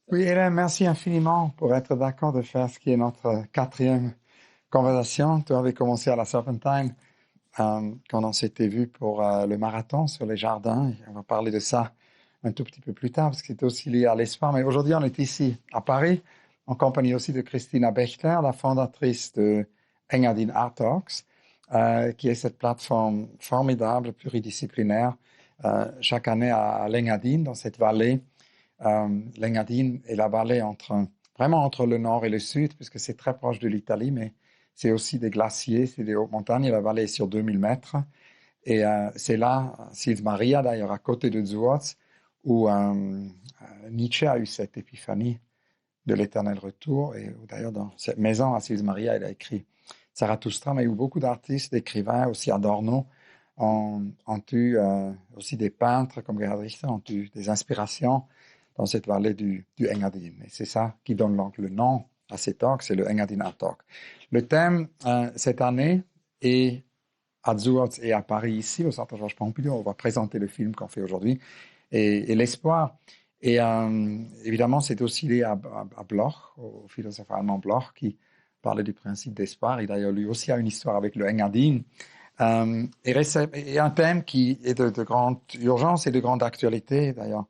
Oui, Hélène, merci infiniment pour être d'accord de faire ce qui est notre quatrième conversation. Tu avais commencé à la Serpentine quand on s'était vu pour le marathon sur les jardins. Et on va parler de ça un tout petit peu plus tard parce que c'est aussi lié à l'espoir. Mais aujourd'hui, on est ici à Paris en compagnie aussi de Christina Bechter, la fondatrice de Engadine Art Talks, qui est cette plateforme formidable, pluridisciplinaire, chaque année à l'Engadine, dans cette vallée. L'Engadine est la vallée vraiment entre le nord et le sud, puisque c'est très proche de l'Italie, mais c'est aussi des glaciers, c'est des hautes montagnes, et la vallée est sur 2000 mètres. Et c'est là, Sils Maria, d'ailleurs, à côté de Zuoz, où Nietzsche a eu cette épiphanie de l'éternel retour. Et d'ailleurs, dans cette maison à Sils Maria, il a écrit Zarathustra, mais où beaucoup d'artistes, d'écrivains, aussi Adorno, ont eu aussi des peintres comme Gerhard Richter, ont eu des inspirations dans cette vallée du Engadin. Et c'est ça qui donne donc le nom à ces talks, c'est le Engadin Art Talk. Le thème cette année est à Zuoz et à Paris, ici, au Centre Georges Pompidou. On va présenter le film qu'on fait aujourd'hui et l'espoir. Et évidemment, c'est aussi lié à Bloch, au philosophe allemand Bloch, qui parlait du principe d'espoir. Et d'ailleurs, lui aussi a une histoire avec le Engadin. Et un thème qui est de grande urgence et de grande actualité. D'ailleurs,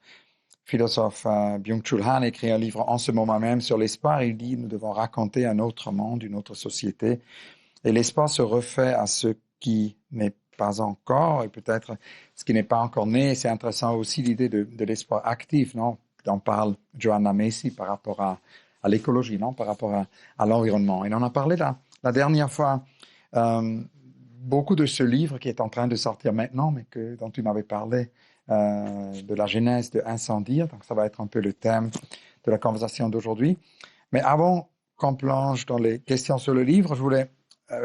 philosophe Byung-Chul Han écrit un livre en ce moment même sur l'espoir. Il dit nous devons raconter un autre monde, une autre société. Et l'espoir se refait à ce qui n'est pas encore et peut-être ce qui n'est pas encore né. C'est intéressant aussi l'idée de l'espoir actif, non, dont parle Joanna Macy par rapport à l'écologie, non, par rapport à l'environnement. Et on en a parlé la dernière fois. Beaucoup de ce livre qui est en train de sortir maintenant, mais dont tu m'avais parlé, de la genèse de Incendie. Donc, ça va être un peu le thème de la conversation d'aujourd'hui. Mais avant qu'on plonge dans les questions sur le livre, je voulais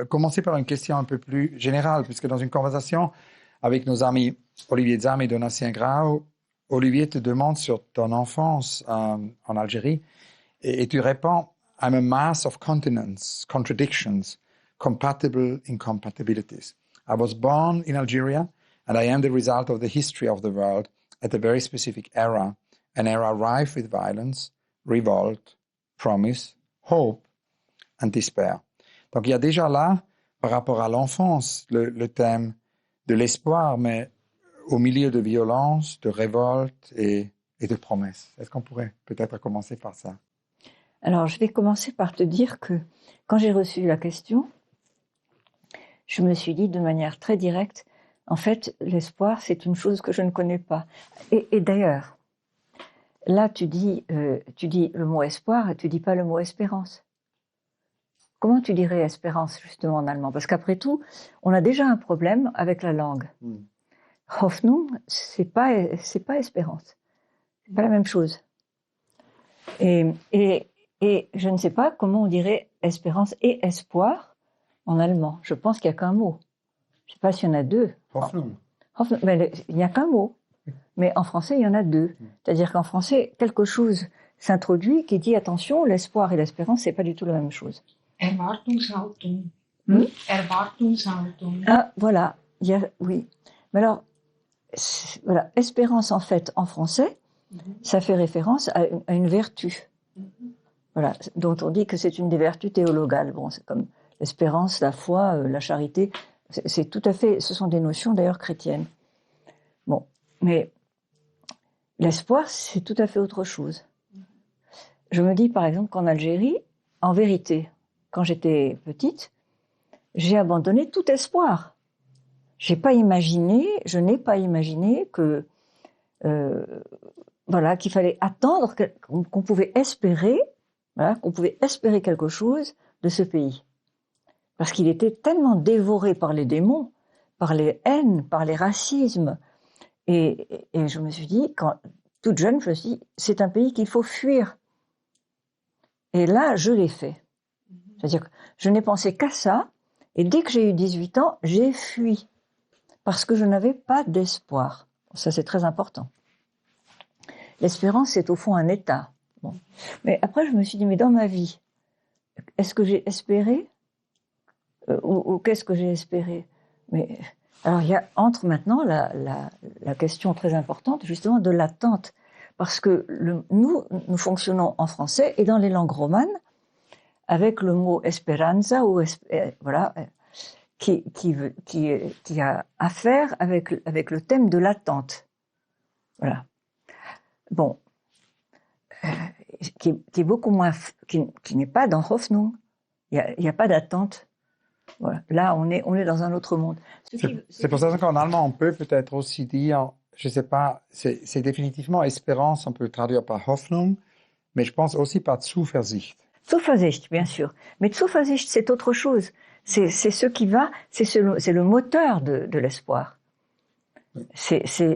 commencer par une question un peu plus générale, puisque dans une conversation avec nos amis Olivier Zam et Donatien Grau, Olivier te demande sur ton enfance en Algérie, et tu réponds « I'm a mass of continents, contradictions, compatible incompatibilities. I was born in Algeria, and I am the result of the history of the world at a very specific era, an era rife with violence, revolt, promise, hope and despair. » Donc il y a déjà là, par rapport à l'enfance, le thème de l'espoir, mais au milieu de violence, de révolte et de promesses. Est-ce qu'on pourrait peut-être commencer par ça? Alors, je vais commencer par te dire que quand j'ai reçu la question, je me suis dit de manière très directe, en fait, l'espoir, c'est une chose que je ne connais pas. Et d'ailleurs, là, tu dis le mot espoir et tu dis pas le mot espérance. Comment tu dirais espérance, justement, en allemand? Parce qu'après tout, on a déjà un problème avec la langue. Hoffnung, c'est pas espérance. C'est pas la même chose. Et je ne sais pas comment on dirait espérance et espoir en allemand. Je pense qu'il n'y a qu'un mot. Je ne sais pas s'il y en a deux. Hoffnung. Mais il n'y a qu'un mot. Mais en français, il y en a deux. C'est-à-dire qu'en français, quelque chose s'introduit qui dit attention, l'espoir et l'espérance, c'est pas du tout la même chose. Erwartungshaltung. Erwartungshaltung. Ah, voilà. Oui. Mais alors, voilà, espérance, en fait, en français, ça fait référence à une vertu. Voilà, dont on dit que c'est une des vertus théologales. Bon, c'est comme l'espérance, la foi, la charité. C'est tout à fait, ce sont des notions d'ailleurs chrétiennes. Bon, mais l'espoir, c'est tout à fait autre chose. Je me dis par exemple qu'en Algérie, en vérité, quand j'étais petite, j'ai abandonné tout espoir. Je n'ai pas imaginé que, voilà, qu'il fallait attendre, qu'on pouvait espérer, voilà, qu'on pouvait espérer quelque chose de ce pays. Parce qu'il était tellement dévoré par les démons, par les haines, par les racismes. Et je me suis dit, toute jeune, je me suis dit, c'est un pays qu'il faut fuir. Et là, je l'ai fait. C'est-à-dire que je n'ai pensé qu'à ça, et dès que j'ai eu 18 ans, j'ai fui. Parce que je n'avais pas d'espoir. Ça, c'est très important. L'espérance, c'est au fond un état. Bon. Mais après, je me suis dit, mais dans ma vie, est-ce que j'ai espéré ou qu'est-ce que j'ai espéré? Mais alors, entre maintenant la question très importante, justement, de l'attente. parce que nous fonctionnons en français et dans les langues romanes avec le mot esperanza ou voilà, qui a affaire avec le thème de l'attente. Voilà. Bon, qui est beaucoup moins, qui n'est pas dans Hoffnung. Il y a pas d'attente. Voilà. Là, on est dans un autre monde. C'est pour ça qu'en allemand, on peut peut-être aussi dire, je sais pas, c'est définitivement espérance, on peut traduire par Hoffnung, mais je pense aussi par Zuversicht. Zuversicht, bien sûr. Mais Zuversicht, c'est autre chose. C'est ce qui va, c'est le moteur de l'espoir.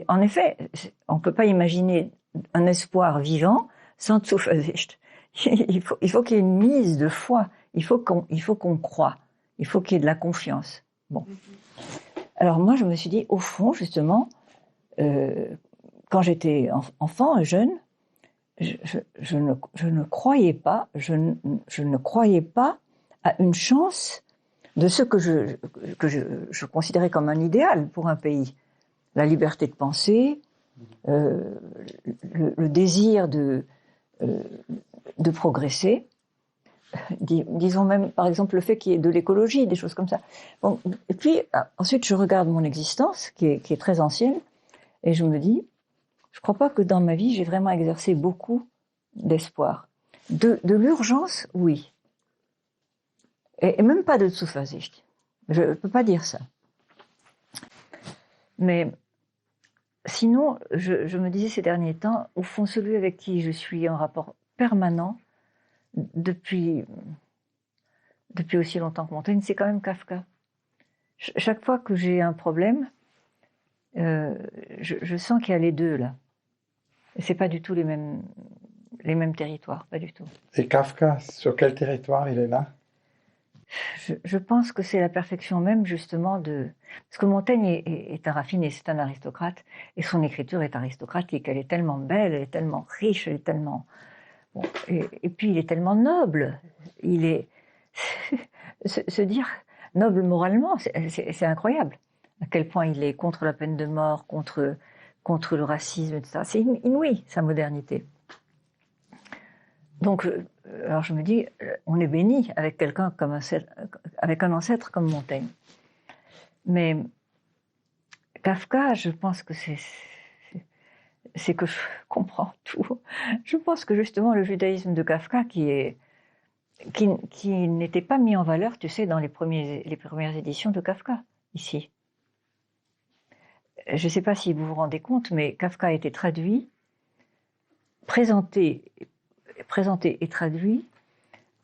En effet, on peut pas imaginer un espoir vivant sans Zuversicht. Il faut qu'il y ait une mise de foi. Il faut qu'on croie. Il faut qu'il y ait de la confiance. Bon. Alors moi, je me suis dit, au fond, justement, quand j'étais enfant et jeune, je ne croyais pas à une chance de ce que je considérais comme un idéal pour un pays. La liberté de penser, le désir de progresser, disons même par exemple le fait qu'il y ait de l'écologie, des choses comme ça. Bon, et puis ensuite je regarde mon existence qui est très ancienne et je me dis, je crois pas que dans ma vie j'ai vraiment exercé beaucoup d'espoir. De l'urgence, oui. Et même pas de Zuversicht. Je peux pas dire ça. Mais sinon, je me disais ces derniers temps, au fond, celui avec qui je suis en rapport permanent depuis aussi longtemps que Montaigne, c'est quand même Kafka. Chaque fois que j'ai un problème, je sens qu'il y a les deux là. Et c'est pas du tout les mêmes territoires, pas du tout. Et Kafka, sur quel territoire il est là? Je pense que c'est la perfection même justement parce que Montaigne est un raffiné, c'est un aristocrate, et son écriture est aristocratique. Elle est tellement belle, elle est tellement riche, elle est tellement bon, et puis il est tellement noble. Il est se dire noble moralement, c'est incroyable. À quel point il est contre la peine de mort, contre le racisme, etc. C'est inouï sa modernité. Donc, alors je me dis, on est béni avec quelqu'un avec un ancêtre comme Montaigne. Mais Kafka, je pense que c'est que je comprends tout. Je pense que justement le judaïsme de Kafka, qui n'était pas mis en valeur, tu sais, dans les premières éditions de Kafka ici. Je ne sais pas si vous vous rendez compte, mais Kafka a été traduit, présenté et traduit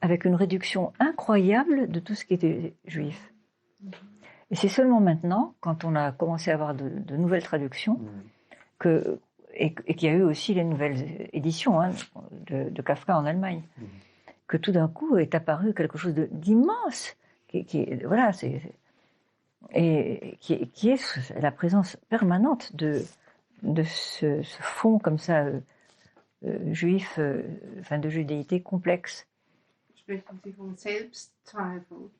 avec une réduction incroyable de tout ce qui était juif. Et c'est seulement maintenant, quand on a commencé à avoir de nouvelles traductions, et qu'il y a eu aussi les nouvelles éditions de Kafka en Allemagne, que tout d'un coup est apparu quelque chose d'immense, voilà, et qui est la présence permanente de ce fond comme ça juif, enfin de judéité complexe. Spricht man sich von Selbstzweifel?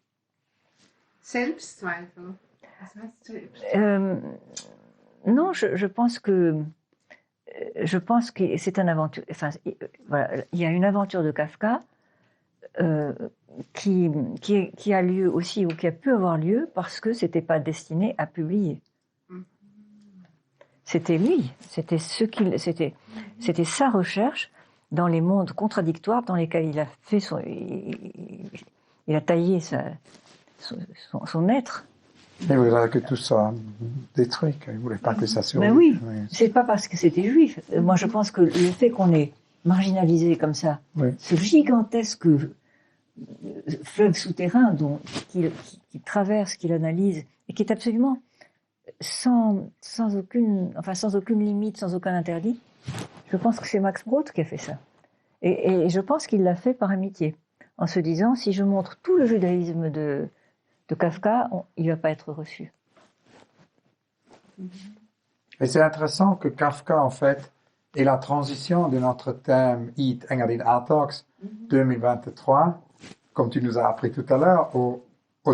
Selbstzweifel? Was heißt Selbstzweifel? Non, je pense que c'est une aventure. Enfin, voilà, il y a une aventure de Kafka qui a lieu aussi, ou qui a pu avoir lieu parce que c'était pas destiné à publier. C'était lui, c'était c'était sa recherche dans les mondes contradictoires dans lesquels il a fait il a taillé son être. Il voulait que tout soit détruit, il ne voulait pas que ça survive. Ben oui, c'est pas parce que c'était juif. Moi, je pense que le fait qu'on ait marginalisé comme ça, ce gigantesque fleuve souterrain qu'il traverse, qu'il analyse, et qui est absolument sans aucune limite, sans aucun interdit, je pense que c'est Max Brod qui a fait ça. Et je pense qu'il l'a fait par amitié, en se disant, si je montre tout le judaïsme de Kafka, il ne va pas être reçu. Et c'est intéressant que Kafka, en fait, est la transition de notre thème Eat Engadin Artox 2023, comme tu nous as appris tout à l'heure, au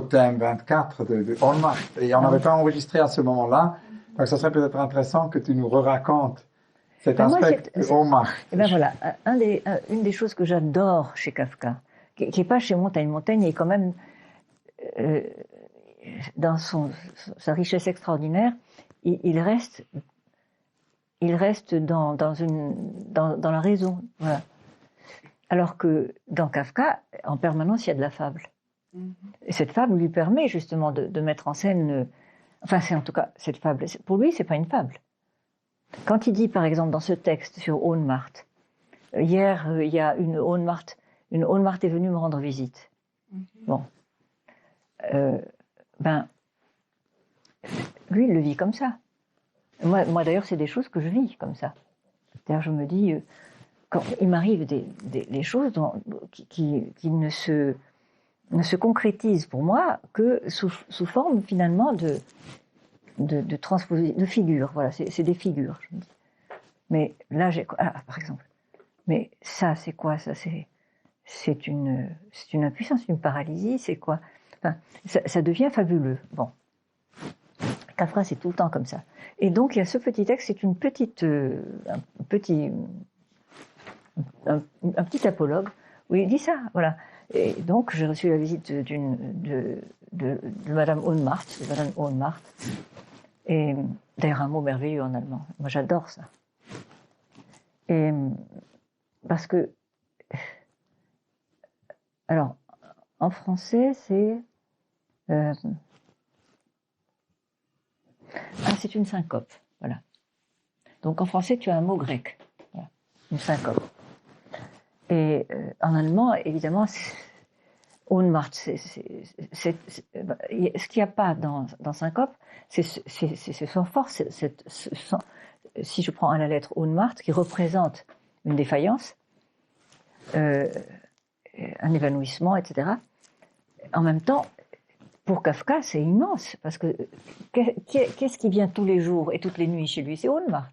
thème 24 de Allmacht. Et on n'avait pas enregistré à ce moment-là, donc ça serait peut-être intéressant que tu nous racontes Cet Ben moi, aspect Omar. Et ben voilà, une des choses que j'adore chez Kafka, qui n'est pas chez Montaigne. Montaigne est quand même, dans sa richesse extraordinaire, il reste dans la raison. Voilà. Alors que dans Kafka, en permanence, il y a de la fable. Et cette fable lui permet justement de mettre en scène. Enfin, c'est en tout cas cette fable. Pour lui, c'est pas une fable. Quand il dit, par exemple, dans ce texte sur Ohnmacht, hier, il y a une Ohnmacht est venue me rendre visite. Bon. Lui, il le vit comme ça. Moi d'ailleurs, c'est des choses que je vis comme ça. C'est-à-dire, je me dis, quand il m'arrive des choses qui ne se concrétisent pour moi que sous forme, finalement, de transposition, de figures. Voilà, c'est des figures, je me dis. Mais là, par exemple. Mais ça, c'est quoi ça? C'est une impuissance, une paralysie, c'est quoi? Enfin, ça devient fabuleux. Bon. Kafka, c'est tout le temps comme ça. Et donc, il y a ce petit texte, c'est un petit apologue où il dit ça, voilà. Et donc, j'ai reçu la visite de Madame Ohnmacht, et d'ailleurs un mot merveilleux en allemand. Moi, j'adore ça. Et parce que, alors, en français, c'est une syncope, voilà. Donc en français, tu as un mot grec, voilà, une syncope. Et en allemand, évidemment, Ohnmacht, ce qu'il n'y a pas dans syncope, c'est son force, si je prends à la lettre Ohnmacht, qui représente une défaillance, un évanouissement, etc. En même temps, pour Kafka, c'est immense, parce que qu'est-ce qui vient tous les jours et toutes les nuits chez lui? C'est Ohnmacht.